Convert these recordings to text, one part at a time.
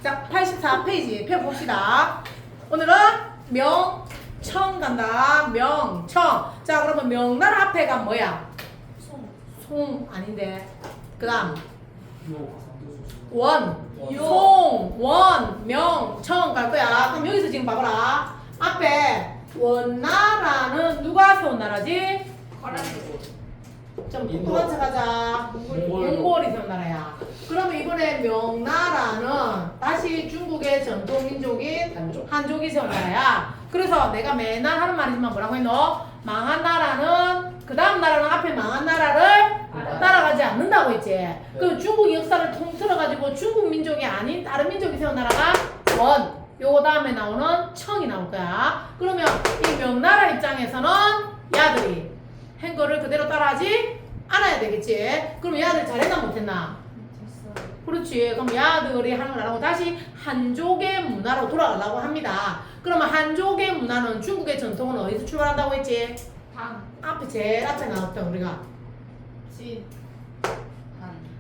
자, 84페이지 펴봅시다. 오늘은 명청 간다. 명청. 자, 그러면 명나라 앞에가 뭐야? 송 아닌데. 그 다음 원, 송, 원, 명, 청 갈 거야. 그럼 여기서 지금 봐봐라. 앞에 원나라는 누가 세운 나라지? 좀 궁금한 척 하자. 몽골이 세운 나라야. 그러면 이번에 명나라는 다시 중국의 전통 민족인 한족이 세운 나라야. 그래서 내가 맨날 하는 말이지만 뭐라고 했노? 망한 나라는 그 다음 나라는 앞에 망한 나라를 따라가지 않는다고 했지. 그 중국 역사를 통틀어가지고 중국 민족이 아닌 다른 민족이 세운 나라가 원. 요거 다음에 나오는 청이 나올 거야. 그러면 이 명나라 입장에서는 야들이 한 거를 그대로 따라하지 않아야 되겠지. 그럼 야들 잘했나 못했나? 그렇지. 그럼 야들이 하는 걸 안 하고 다시 한족의 문화로 돌아가려고 합니다. 그러면 한족의 문화는 중국의 전통은 어디서 출발한다고 했지? 앞에 제일 앞에 나왔던 우리가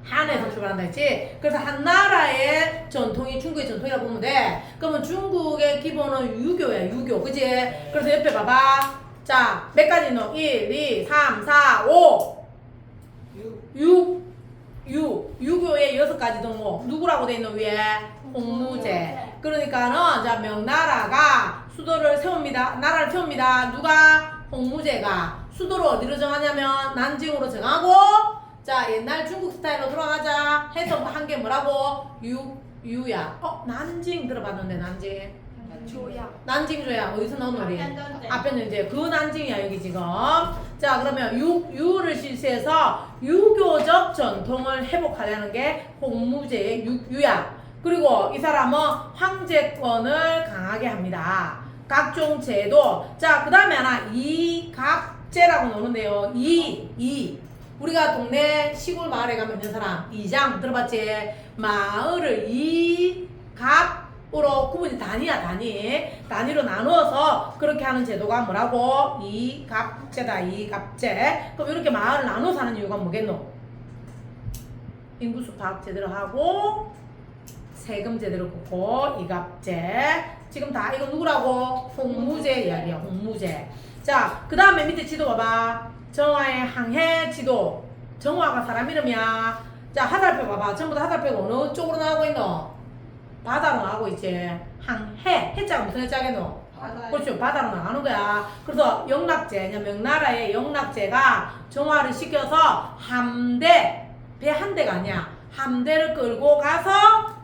한에서 출발한다 했지. 그래서 한나라의 전통이 중국의 전통이라고 보면 돼. 그러면 중국의 기본은 유교야, 유교. 그지? 그래서 옆에 봐봐. 자, 몇 가지 있노? 1, 2, 3, 4, 5 유교의 6가지 동목. 누구라고 돼 있노? 위에? 홍무제. 그러니까는 자, 명나라가 수도를 세웁니다. 나라를 세웁니다. 누가? 홍무제가. 수도를 어디로 정하냐면 난징으로 정하고, 자, 옛날 중국 스타일로 돌아가자 해서 한 게 뭐라고? 유야. 난징 들어봤는데, 난징. 난징조야. 어디서 나온 노래? 앞에는 이제 그 난징이야, 여기 지금. 자, 그러면 유를 실시해서 유교적 전통을 회복하려는 게 홍무제의 유야. 그리고 이 사람은 황제권을 강하게 합니다. 각종 제도. 자, 그 다음에 하나, 이갑제라고 나오는데요. 우리가 동네 시골 마을에 가면 있는 사람, 이장 들어봤지? 마을을 이갑으로 구분이 단위로 나누어서 그렇게 하는 제도가 뭐라고? 이갑제다, 이갑제. 그럼 이렇게 마을을 나눠서 하는 이유가 뭐겠노? 인구수 파악 제대로 하고, 세금 제대로 걷고, 이갑제. 지금 다 이거 누구라고? 홍무제 이야기야, 홍무제. 자, 그 다음에 밑에 지도 봐봐. 정화의 항해 지도. 정화가 사람 이름이야. 자, 하살표 봐봐. 전부 다 하살표가 어느 쪽으로 나가고 있노? 바다로 나가고 있지. 항해. 해자가 무슨 해자겠노? 그렇죠. 바다로 나가는 거야. 그래서 영락제, 명나라의 영락제가 정화를 시켜서 함대, 배 한 대가 아니야. 함대를 끌고 가서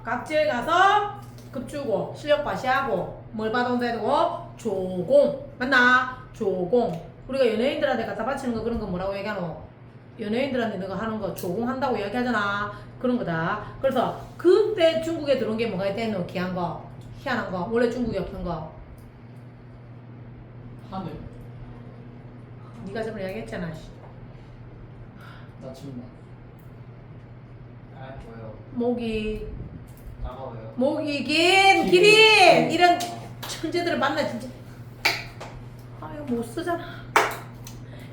각지에 가서 급주고 실력 과시하고 뭘 받아온다 되고 조공. 맞나? 조공. 우리가 연예인들한테 갖다 바치는 거 그런 거 뭐라고 얘기하노? 연예인들한테 너가 하는 거 조공한다고 이야기하잖아. 그런 거다. 그래서 그때 중국에 들어온 게 뭐가 있대노? 귀한 거, 희한한 거. 원래 중국이 없는 거. 하늘. 네가 저번에 이야기했잖아. 나 지금 뭐요? 목이 나가워요. 목이 긴 기린 이런 천재들을 만나 진짜. 아유 못 쓰잖아.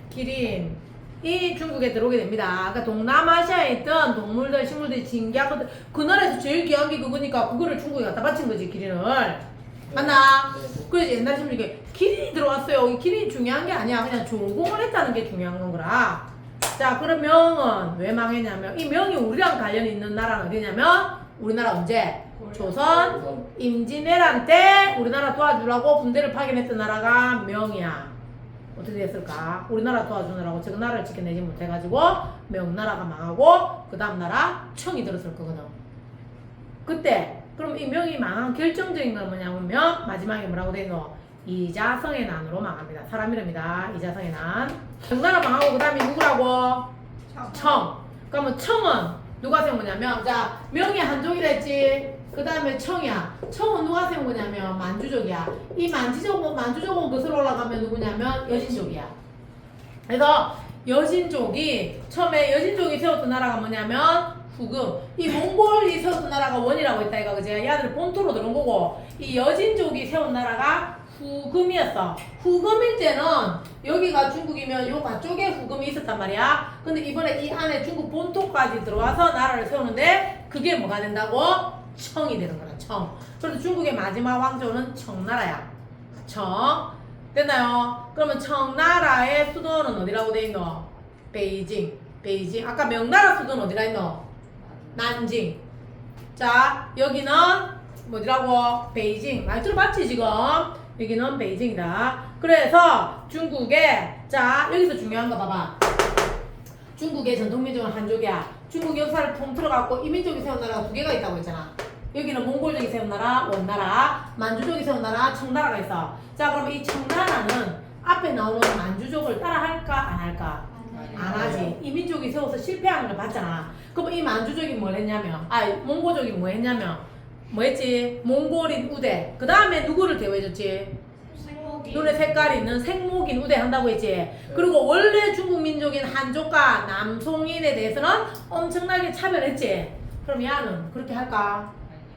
기린 이 중국에 들어오게 됩니다. 그러니까 동남아시아에 있던 동물들, 식물들이 진귀하거든. 그 나라에서 제일 귀한 게 그거니까 그거를 중국에 갖다 바친 거지, 기린을. 맞나? 네. 그래서 옛날 친구들 이게 기린이 들어왔어요. 이 기린이 중요한 게 아니야. 그냥 조공을 했다는 게 중요한 거라. 자, 그럼 명은 왜 망했냐면 이 명이 우리랑 관련이 있는 나라는 어디냐면 우리나라 언제? 조선 임진왜란 때 우리나라 도와주려고 군대를 파견했던 나라가 명이야. 어떻게 됐을까? 우리나라 도와주느라고 저 나라를 지켜내지 못해가지고 명나라가 망하고 그 다음 나라 청이 들었을 거거든. 그때 그럼 이 명이 망한 결정적인 건 뭐냐면 마지막에 뭐라고 돼 있노? 이자성의 난으로 망합니다. 사람 이름이다. 이자성의 난. 명나라 망하고 그 다음에 누구라고? 청. 그러면 청은 누가 세운 거냐면 자 명이 한족이라 했지. 그 다음에 청이야. 청은 누가 세운 거냐면 만주족이야. 이 만주족은 그슬 올라가면 누구냐면 여진족이야. 그래서 여진족이 처음에 여진족이 세웠던 나라가 뭐냐면 후금. 이 몽골이 세웠던 나라가 원이라고 했다 이거 그지? 얘들 본토로 들어온 거고 이 여진족이 세운 나라가 후금이었어. 후금일 때는 여기가 중국이면 요 가쪽에 후금이 있었단 말이야. 근데 이번에 이 안에 중국 본토까지 들어와서 나라를 세우는데 그게 뭐가 된다고? 청이 되는 거라. 청. 그래서 중국의 마지막 왕조는 청나라야. 청. 됐나요? 그러면 청나라의 수도는 어디라고 돼 있노? 베이징. 베이징. 아까 명나라 수도는 어디라 있노? 난징. 자, 여기는 뭐더라고? 베이징. 많이 들어봤지, 지금? 여기는 베이징이다. 그래서 중국의, 자, 여기서 중요한 거 봐봐. 중국의 전통민족은 한족이야. 중국 역사를 통틀어갖고 이민족이 세운 나라가 두 개가 있다고 했잖아. 여기는 몽골족이 세운 나라, 원나라, 만주족이 세운 나라, 청나라가 있어. 자, 그럼 이 청나라는 앞에 나오는 만주족을 따라 할까, 안 할까? 안 하지. 이민족이 세워서 실패하는 걸 봤잖아. 그럼 이 만주족이 뭘 했냐면, 몽고족이 뭐 했냐면, 뭐 했지? 몽골인 우대. 그 다음에 누구를 대우해줬지? 눈에 색깔이 있는 생목인 우대 한다고 했지. 그리고 원래 중국 민족인 한족과 남송인에 대해서는 엄청나게 차별했지. 그럼 야는 그렇게 할까?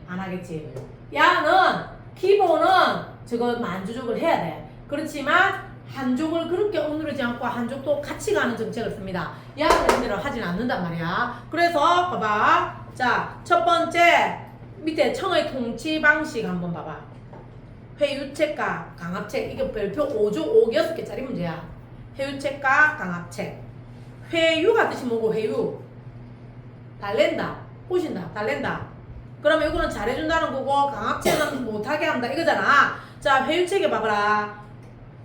안 하겠지. 야는 기본은 저거 만주족을 해야 돼. 그렇지만 한족을 그렇게 억누르지 않고 한족도 같이 가는 정책을 씁니다. 야는 그대로 하진 않는단 말이야. 그래서 봐봐. 자, 첫 번째 밑에 청의 통치 방식 한번 봐봐. 회유책과 강압책. 이게 별표 5조 6개짜리 문제야. 회유책과 강압책. 회유가 뜻이 뭐고? 회유 달랜다, 꼬신다, 달랜다. 그러면 이거는 잘해준다는 거고, 강압책은 못하게 한다 이거잖아. 자, 회유책에 봐봐라.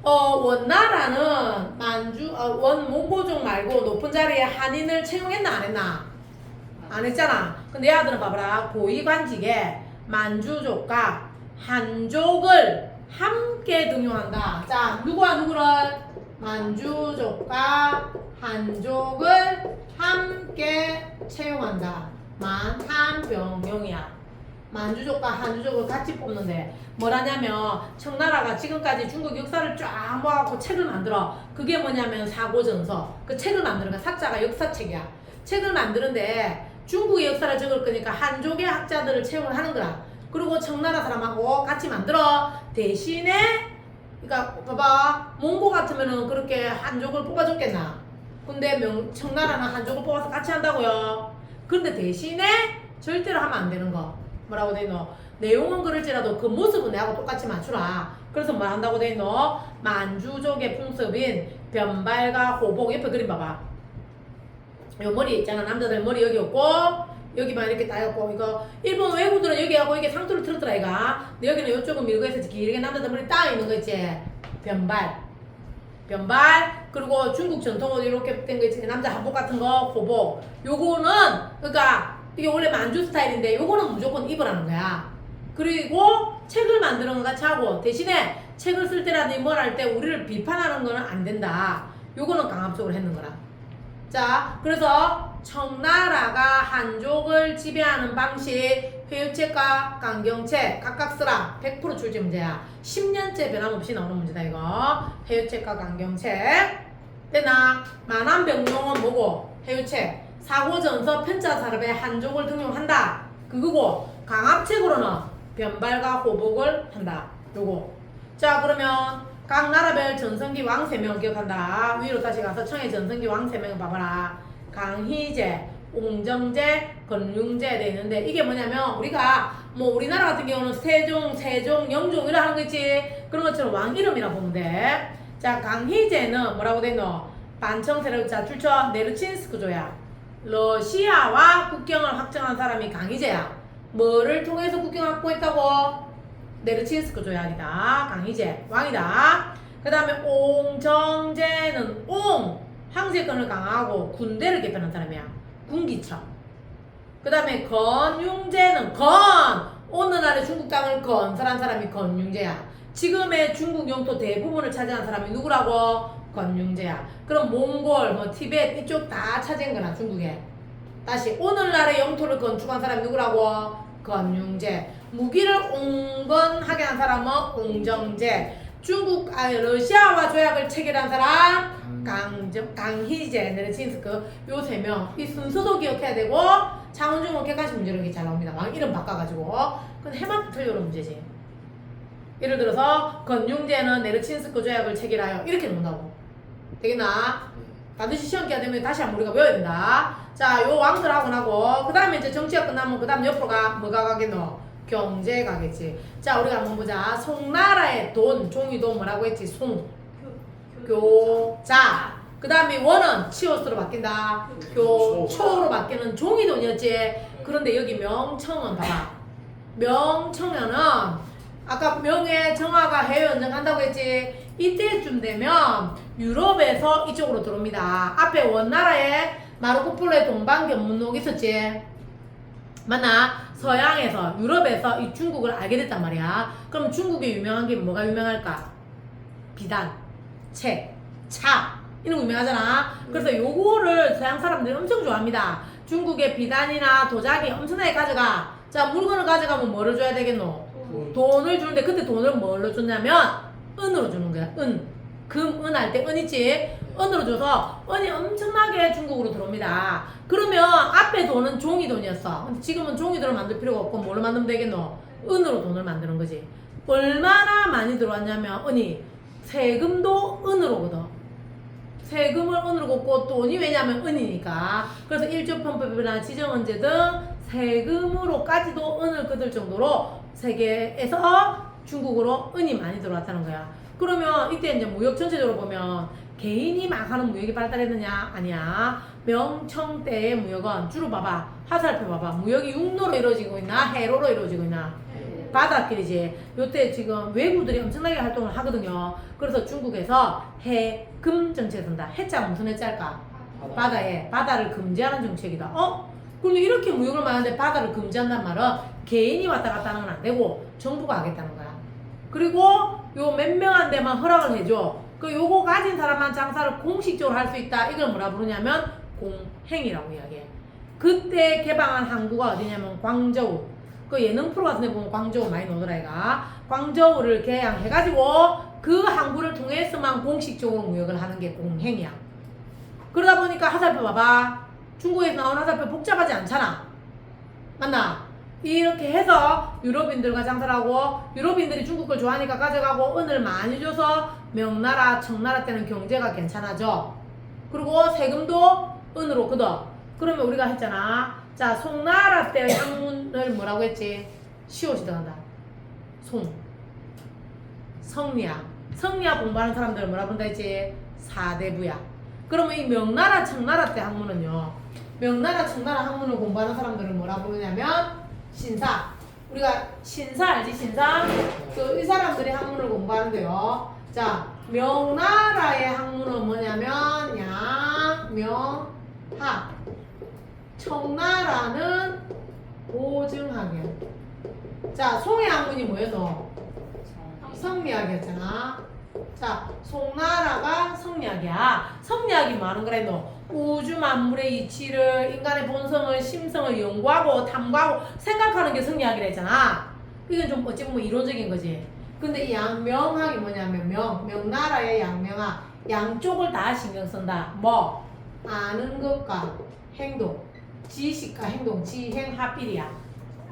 원나라는 몽고족 말고 높은 자리에 한인을 채용했나 안 했나? 안 했잖아. 근데 얘들은 봐봐라. 고위관직에 만주족과 한족을 함께 등용한다. 자, 누구와 누구를? 만주족과 한족을 함께 채용한다. 만한병용이야. 만주족과 한주족을 같이 뽑는데 뭐라냐면 청나라가 지금까지 중국 역사를 쫙 모아갖고 책을 만들어. 그게 뭐냐면 사고전서. 그 책을 만드는 거 사자가 역사책이야. 책을 만드는데 중국의 역사를 적을 거니까 한족의 학자들을 채용을 하는 거야. 그리고 청나라 사람하고 같이 만들어. 대신에 그러니까 봐봐, 몽고 같으면은 그렇게 한족을 뽑아줬겠나? 근데 청나라는 한족을 뽑아서 같이 한다고요. 근데 대신에 절대로 하면 안 되는 거 뭐라고 돼 있노? 내용은 그럴지라도 그 모습은 내하고 똑같이 맞추라. 그래서 뭐 한다고 돼 있노? 만주족의 풍습인 변발과 호복. 옆에 그림 봐봐. 요 머리 있잖아. 남자들 머리 여기 없고 여기만 이렇게 따였고, 이거 일본 외국들은 여기하고 이게 상투를 틀었더라 이가. 근데 여기는 이쪽은 밀고 해서 길게 남자들 머리 따 있는 거 있지. 변발. 그리고 중국 전통으로 이렇게 된 거 있지. 남자 한복 같은 거, 호복. 요거는 그러니까 이게 원래 만주 스타일인데 요거는 무조건 입으라는 거야. 그리고 책을 만드는 거 같이 하고, 대신에 책을 쓸 때라든지 뭘 할 때 우리를 비판하는 거는 안 된다. 요거는 강압적으로 했는 거라. 자, 그래서 청나라가 한족을 지배하는 방식, 회유책과 강경책 각각 쓰라. 100% 출제 문제야. 10년째 변함없이 나오는 문제다 이거. 회유책과 강경책. 되나? 만한병용은 뭐고? 회유책. 사고전서 편차사업에 한족을 등용한다. 그거고, 강압책으로는 변발과 호복을 한다. 요거. 자, 그러면 각 나라별 전성기 왕 3명 기억한다. 위로 다시 가서 청의 전성기 왕 3명을 봐봐라. 강희제, 옹정제, 건륭제 돼 있는데 이게 뭐냐면 우리가 뭐 우리나라 같은 경우는 세종, 영종 이라 하는 거 있지. 그런 것처럼 왕 이름이라 보면 돼. 자, 강희제는 뭐라고 돼 있노? 반청세력 자 출처 네르친스크조야. 러시아와 국경을 확정한 사람이 강희제야. 뭐를 통해서 국경 확보했다고? 네르친스크조약이다. 강희제 왕이다. 그 다음에 옹정제는 황제권을 강화하고 군대를 개편한 사람이야. 군기청. 그 다음에 건융제는 오늘날의 중국 땅을 건설한 사람이 건융제야. 지금의 중국 영토 대부분을 차지한 사람이 누구라고? 건융제야. 그럼 몽골, 티베트 이쪽 다 차지한 거나 중국에. 다시 오늘날의 영토를 건축한 사람이 누구라고? 건융제. 무기를 옹건하게 한 사람은 옹정제. 러시아와 조약을 체결한 사람 강희제, 네르친스크. 요 3명. 이 순서도 기억해야 되고 창원중은 객관식 문제로 이렇게 잘 나옵니다. 왕 이름 바꿔가지고. 그건 해만 틀려오는 문제지. 예를 들어서 건융제는 네르친스크 조약을 체결하여 이렇게 논다고. 되겠나? 반드시 시험 기간 되면 다시 한번 우리가 외워야 된다. 자, 요 왕들하고 나고 그 다음에 이제 정치가 끝나면 그 다음 옆으로 뭐가 가겠노? 경제가겠지. 자, 우리가 한번 보자. 송나라의 돈, 종이돈 뭐라고 했지? 교자. 그 다음에 원은 치오스로 바뀐다. 교초로 바뀌는 종이돈이었지. 그런데 여기 명청은 봐봐. 명청에는 아까 명예 정화가 해외 연정한다고 했지. 이때쯤 되면 유럽에서 이쪽으로 들어옵니다. 앞에 원나라에 마르코 폴로의 동방견문록 있었지. 맞나? 서양에서 유럽에서 이 중국을 알게 됐단 말이야. 그럼 중국에 유명한 게 뭐가 유명할까? 비단, 책, 차 이런 거 유명하잖아. 그래서 요거를 서양 사람들이 엄청 좋아합니다. 중국의 비단이나 도자기 엄청나게 가져가. 자, 물건을 가져가면 뭐를 줘야 되겠노? 돈을 주는데 그때 돈을 뭘로 줬냐면 은으로 주는 거야. 은. 금, 은 할 때 은 있지? 은으로 줘서 은이 엄청나게 중국으로 들어옵니다. 그러면 앞에 돈은 종이돈이었어. 근데 지금은 종이돈을 만들 필요가 없고 뭘로 만들면 되겠노? 은으로 돈을 만드는 거지. 얼마나 많이 들어왔냐면 은이 세금도 은으로거든. 세금을 은으로 걷고 돈이 왜냐면 은이니까. 그래서 일조편법이나 지정언제 등 세금으로까지도 은을 걷을 정도로 세계에서 중국으로 은이 많이 들어왔다는 거야. 그러면 이때 이제 무역 전체적으로 보면 개인이 막 하는 무역이 발달했느냐? 아니야. 명청 때의 무역은 주로 봐봐. 화살표 봐봐. 무역이 육로로 이루어지고 있나? 해로로 이루어지고 있나? 바닷길이지. 요때 지금 외구들이 엄청나게 활동을 하거든요. 그래서 중국에서 해, 금 정책을 쓴다. 해자 무슨 해자일까? 바다에. 바다를 금지하는 정책이다. 그런데 이렇게 무역을 많이 하는데 바다를 금지한단 말은 개인이 왔다 갔다 하는 건 안 되고 정부가 하겠다는 거야. 그리고 요 몇 명한 데만 허락을 해줘. 그 요거 가진 사람만 장사를 공식적으로 할 수 있다. 이걸 뭐라 부르냐면 공행이라고 이야기해. 그때 개방한 항구가 어디냐면 광저우. 그 예능 프로 같은 데 보면 광저우 많이 나오더라 얘가. 광저우를 개항해가지고 그 항구를 통해서만 공식적으로 무역을 하는 게 공행이야. 그러다 보니까 화살표 봐봐. 중국에서 나온 화살표 복잡하지 않잖아. 맞나? 이렇게 해서 유럽인들과 장사를 하고 유럽인들이 중국 걸 좋아하니까 가져가고 은을 많이 줘서 명나라, 청나라 때는 경제가 괜찮아져. 그리고 세금도 은으로 걷어. 그러면 우리가 했잖아. 자, 송나라 때 학문을 뭐라고 했지? 시옷이 들어간다. 송. 성리학. 성리학 공부하는 사람들을 뭐라 부른다 했지? 사대부야. 그러면 이 명나라, 청나라 때 학문은요. 명나라, 청나라 학문을 공부하는 사람들을 뭐라 부르냐면 신사. 우리가 신사 알지? 신사? 이 사람들이 학문을 공부하는데요. 자, 명나라의 학문은 뭐냐면 양명학. 청나라는 고증학이야. 자, 송의 학문이 뭐였어? 성리학이었잖아. 자, 송나라가 성리학이야. 성리학이 뭐 하는 거랬노? 우주 만물의 이치를, 인간의 본성을, 심성을 연구하고 탐구하고 생각하는 게 성리학이라 했잖아. 이건 좀 어찌 보면 이론적인 거지. 근데 이 양명학이 뭐냐면 명나라의 양명학. 양쪽을 다 신경 쓴다. 뭐? 아는 것과 행동. 지식과 행동, 지행합일이야.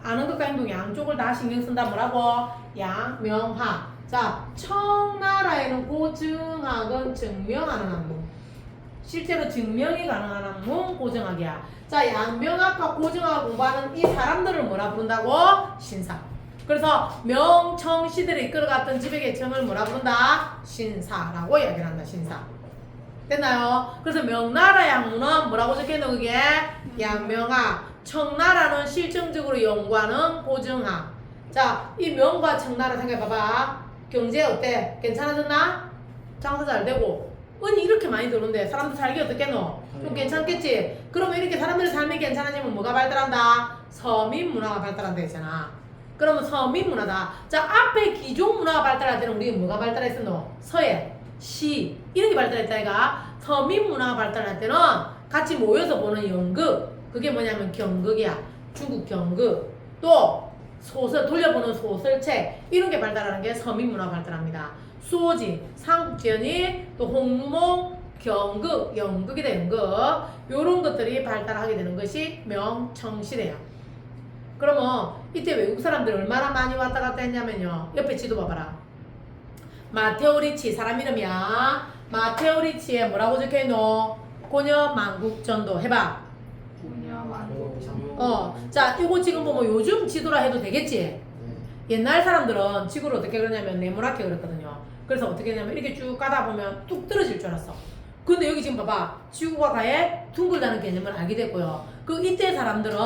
아는 것과 행동 양쪽을 다 신경 쓴다. 뭐라고? 양명학. 자, 청나라에는 고증학은 증명하는 학문. 실제로 증명이 가능한 학문 고증학이야. 자, 양명학과 고증학을 공부하는 이 사람들을 뭐라 부른다고? 신사. 그래서 명청 시대를 이끌어갔던 지배계층을 뭐라 부른다? 신사라고 이야기를 한다. 신사. 됐나요? 그래서 명나라의 학문은 뭐라고 적혀있노 그게? 양명학. 청나라는 실증적으로 연구하는 고증학. 자, 이 명과 청나라 생각해봐봐. 경제 어때? 괜찮아졌나? 장사 잘 되고 은이 이렇게 많이 들어오는데 사람들 살기 어떻겠노? 좀 괜찮겠지? 그러면 이렇게 사람들의 삶이 괜찮아지면 뭐가 발달한다? 서민 문화가 발달한다 했잖아. 그러면 서민 문화다. 자, 앞에 기존 문화가 발달할 때는 우리 뭐가 발달했었노? 서예, 시 이런 게 발달했다 이가. 서민 문화가 발달할 때는 같이 모여서 보는 연극. 그게 뭐냐면 경극이야. 중국 경극. 또 소설, 돌려보는 소설책 이런 게 발달하는 게 서민 문화가 발달합니다. 수호지, 삼국지연이, 또 홍몽, 경극, 연극이다 연극 요런 것들이 발달하게 되는 것이 명청시대야. 그러면 이때 외국 사람들이 얼마나 많이 왔다 갔다 했냐면요. 옆에 지도 봐봐라. 마테오 리치 사람 이름이야. 마테오 리치에 뭐라고 적혀있노? 고려 만국전도 해봐. 고려 만국전도. 자, 이거 지금 보면 요즘 지도라 해도 되겠지? 옛날 사람들은 지구를 어떻게 그러냐면 네모나게 그렸거든요. 그래서 어떻게 했냐면 이렇게 쭉 가다 보면 뚝 떨어질 줄 알았어. 근데 여기 지금 봐봐. 지구가 아예 둥글다는 개념을 알게 됐고요. 그 이때 사람들은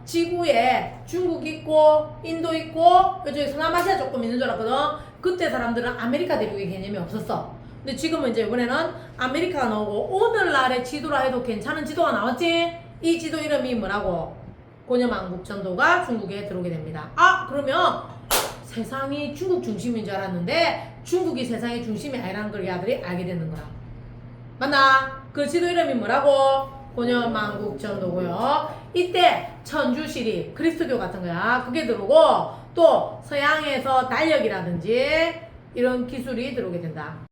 지구에 중국 있고 인도 있고 이쪽에 서남아시아 조금 있는 줄 알았거든. 그때 사람들은 아메리카 대륙의 개념이 없었어. 근데 지금은 이제 이번에는 아메리카가 나오고 오늘날의 지도라 해도 괜찮은 지도가 나왔지? 이 지도 이름이 뭐라고? 고려만국전도가 중국에 들어오게 됩니다. 아 그러면 세상이 중국 중심인 줄 알았는데 중국이 세상의 중심이 아니라는 걸 아들이 알게 되는 거야. 맞나? 그 지도 이름이 뭐라고? 고려만국전도고요. 이때 천주시리 그리스도교 같은 거야. 그게 들어오고 또 서양에서 달력이라든지 이런 기술이 들어오게 된다.